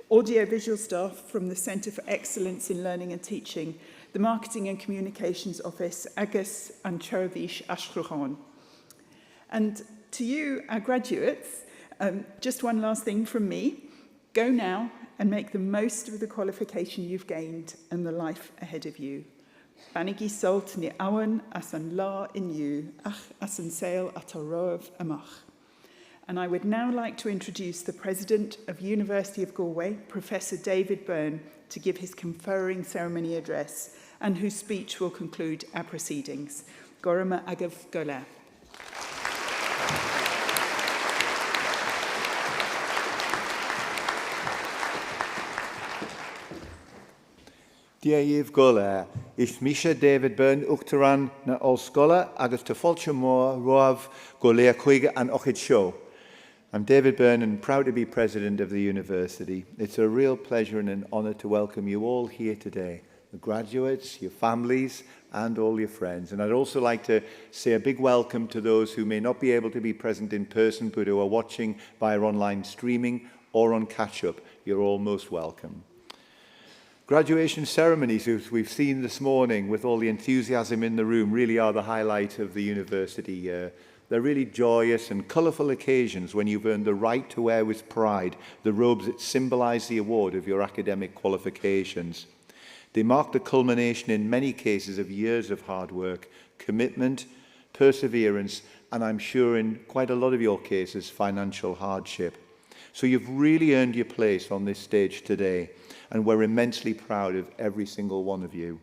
audiovisual staff from the Centre for Excellence in Learning and Teaching, the Marketing and Communications Office, Agus and Chervish Ashruhan. And to you, our graduates, just one last thing from me. Go now and make the most of the qualification you've gained and the life ahead of you. Banigi salt ni awan as an la in you, ach as an sail at a rov amach. And I would now like to introduce the President of University of Galway, Professor David Byrne, to give his conferring ceremony address. and whose speech will conclude our proceedings. Gorama Agav Gola. Diaíomh Gola, is Misha David Byrne Uachtaran na Olscola agus ta Fulcha Mór Roav Golea Chuige and Ochid Show. I'm David Byrne and proud to be president of the university. It's a real pleasure and an honour to welcome you all here today, the graduates, your families and all your friends. And I'd also like to say a big welcome to those who may not be able to be present in person but who are watching via online streaming or on catch-up. You're all most welcome. Graduation ceremonies, as we've seen this morning with all the enthusiasm in the room, really are the highlight of the university. They're really joyous and colourful occasions when you've earned the right to wear with pride the robes that symbolise the award of your academic qualifications. They mark the culmination in many cases of years of hard work, commitment, perseverance, and I'm sure in quite a lot of your cases, financial hardship. So you've really earned your place on this stage today, and we're immensely proud of every single one of you.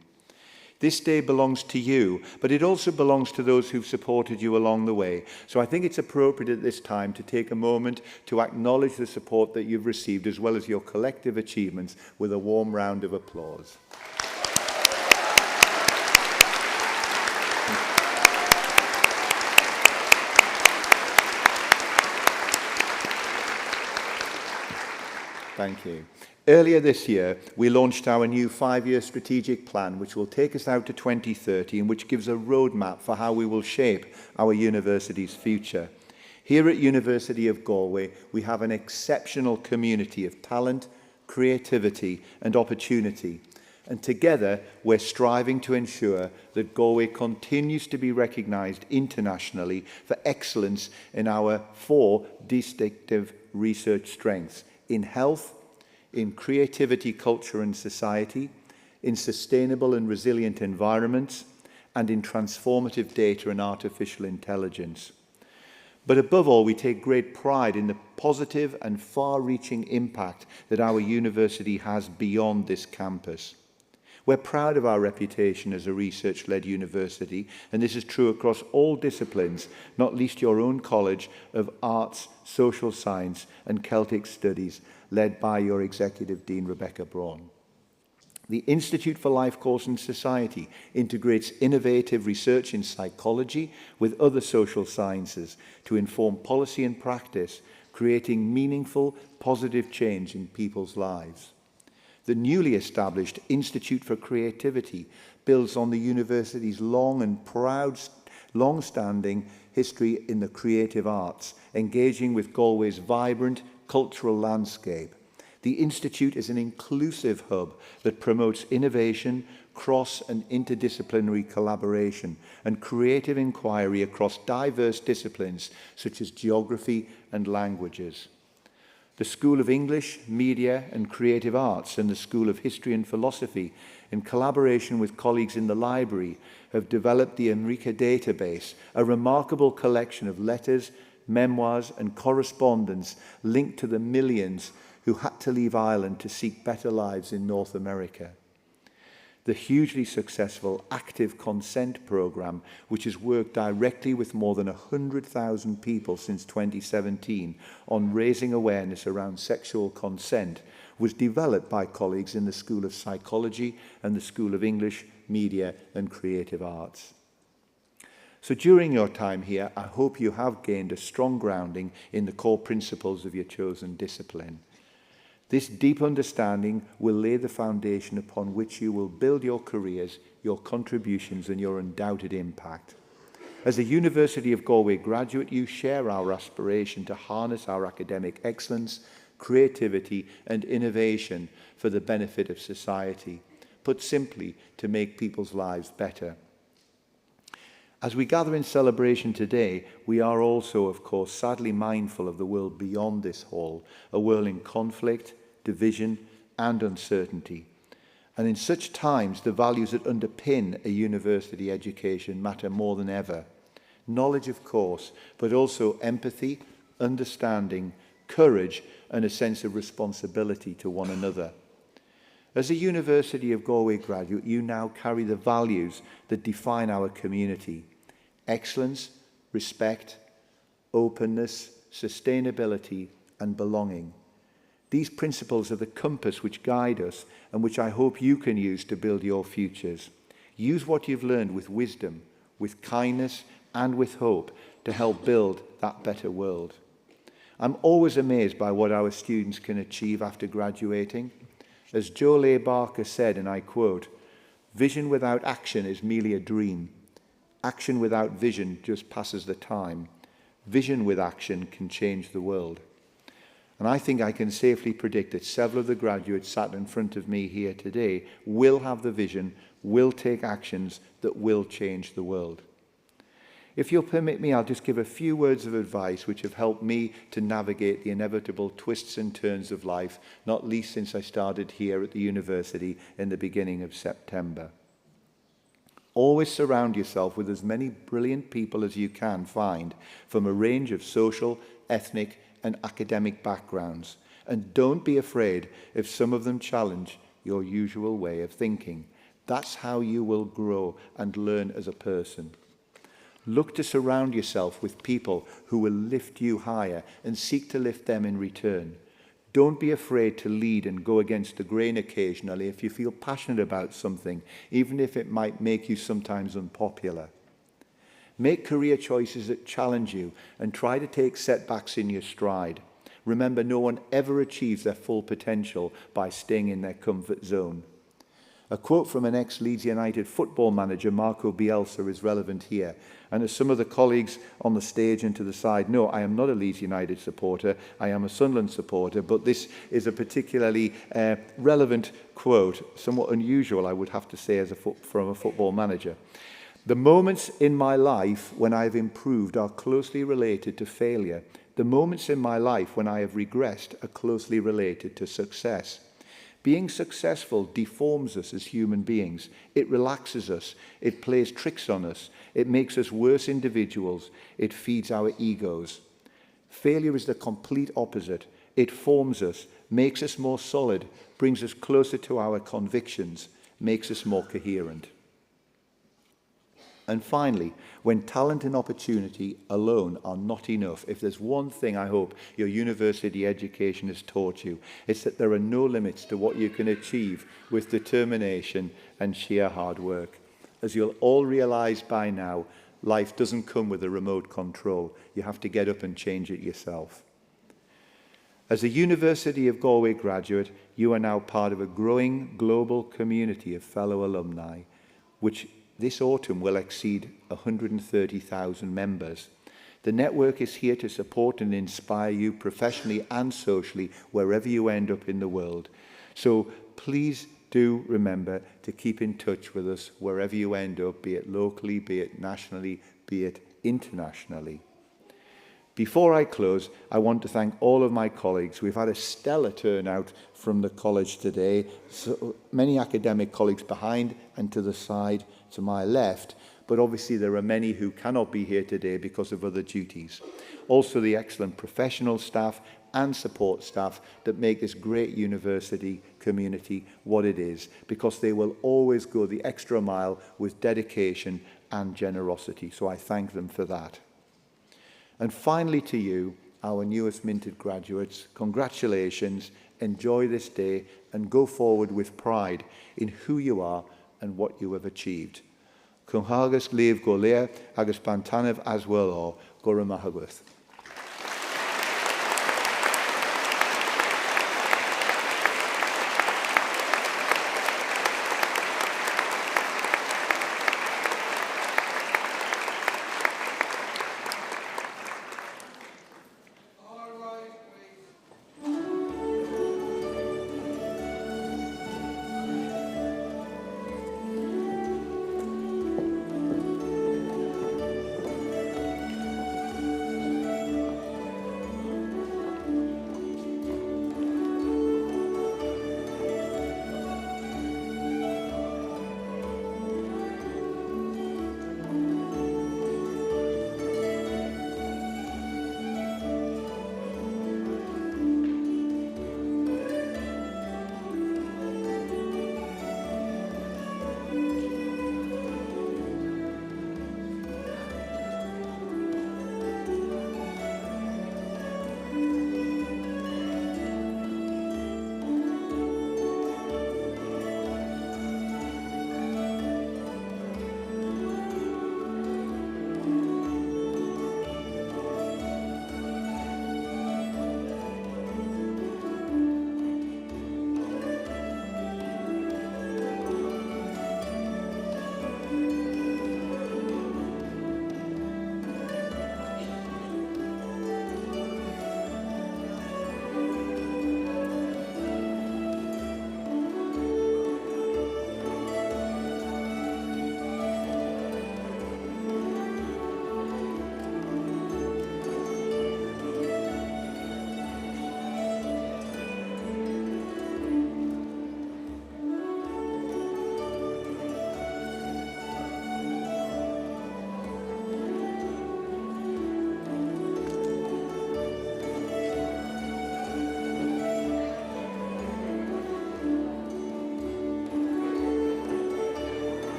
This day belongs to you, but it also belongs to those who've supported you along the way. So I think it's appropriate at this time to take a moment to acknowledge the support that you've received, as well as your collective achievements, with a warm round of applause. Thank you. Earlier this year, we launched our new 5-year strategic plan, which will take us out to 2030 and which gives a roadmap for how we will shape our university's future. Here at University of Galway, we have an exceptional community of talent, creativity and opportunity. And together, we're striving to ensure that Galway continues to be recognised internationally for excellence in our 4 distinctive research strengths: in health, in creativity, culture and society, in sustainable and resilient environments, and in transformative data and artificial intelligence. But above all, we take great pride in the positive and far-reaching impact that our university has beyond this campus. We're proud of our reputation as a research-led university, and this is true across all disciplines, not least your own College of Arts, Social Science and Celtic Studies, led by your Executive Dean, Rebecca Braun. The Institute for Life Course and Society integrates innovative research in psychology with other social sciences to inform policy and practice, creating meaningful, positive change in people's lives. The newly established Institute for Creativity builds on the university's long and proud, long-standing history in the creative arts, engaging with Galway's vibrant cultural landscape. The Institute is an inclusive hub that promotes innovation, cross and interdisciplinary collaboration, and creative inquiry across diverse disciplines such as geography and languages. The School of English, Media and Creative Arts and the School of History and Philosophy, in collaboration with colleagues in the library, have developed the Enrica database, a remarkable collection of letters, memoirs and correspondence linked to the millions who had to leave Ireland to seek better lives in North America. The hugely successful Active Consent programme, which has worked directly with more than 100,000 people since 2017 on raising awareness around sexual consent, was developed by colleagues in the School of Psychology and the School of English, Media and Creative Arts. So during your time here, I hope you have gained a strong grounding in the core principles of your chosen discipline. This deep understanding will lay the foundation upon which you will build your careers, your contributions and your undoubted impact. As a University of Galway graduate, you share our aspiration to harness our academic excellence, creativity and innovation for the benefit of society. Put simply, to make people's lives better. As we gather in celebration today, we are also, of course, sadly mindful of the world beyond this hall, a world in conflict, division, and uncertainty. And in such times, the values that underpin a university education matter more than ever. Knowledge, of course, but also empathy, understanding, courage, and a sense of responsibility to one another. As a University of Galway graduate, you now carry the values that define our community: excellence, respect, openness, sustainability, and belonging. These principles are the compass which guide us and which I hope you can use to build your futures. Use what you've learned with wisdom, with kindness, and with hope to help build that better world. I'm always amazed by what our students can achieve after graduating. As Joe Barker said, and I quote, "Vision without action is merely a dream. Action without vision just passes the time. Vision with action can change the world." And I think I can safely predict that several of the graduates sat in front of me here today will have the vision, will take actions that will change the world. If you'll permit me, I'll just give a few words of advice which have helped me to navigate the inevitable twists and turns of life, not least since I started here at the university in the beginning of September. Always surround yourself with as many brilliant people as you can find from a range of social, ethnic, and academic backgrounds. And don't be afraid if some of them challenge your usual way of thinking. That's how you will grow and learn as a person. Look to surround yourself with people who will lift you higher and seek to lift them in return. Don't be afraid to lead and go against the grain occasionally if you feel passionate about something, even if it might make you sometimes unpopular. Make career choices that challenge you and try to take setbacks in your stride. Remember, no one ever achieves their full potential by staying in their comfort zone. A quote from an ex-Leeds United football manager, Marco Bielsa, is relevant here. And as some of the colleagues on the stage and to the side know, I am not a Leeds United supporter, I am a Sunderland supporter, but this is a particularly relevant quote, somewhat unusual, I would have to say, from a football manager. "The moments in my life when I have improved are closely related to failure. The moments in my life when I have regressed are closely related to success. Being successful deforms us as human beings. It relaxes us. It plays tricks on us. It makes us worse individuals. It feeds our egos. Failure is the complete opposite. It forms us, makes us more solid, brings us closer to our convictions, makes us more coherent." And finally, when talent and opportunity alone are not enough, if there's one thing I hope your university education has taught you, it's that there are no limits to what you can achieve with determination and sheer hard work. As you'll all realize by now, life doesn't come with a remote control. You have to get up and change it yourself. As a University of Galway graduate, you are now part of a growing global community of fellow alumni, which this autumn will exceed 130,000 members. The network is here to support and inspire you professionally and socially wherever you end up in the world. So please do remember to keep in touch with us wherever you end up, be it locally, be it nationally, be it internationally. Before I close, I want to thank all of my colleagues. We've had a stellar turnout from the college today. So many academic colleagues behind and to the side to my left, but obviously there are many who cannot be here today because of other duties. Also the excellent professional staff and support staff that make this great university community what it is, because they will always go the extra mile with dedication and generosity. So I thank them for that. And finally to you, our newest minted graduates, congratulations, enjoy this day and go forward with pride in who you are and what you have achieved. Cwn hagus leif go lea agus bantanef as well or Gora Mahagwith.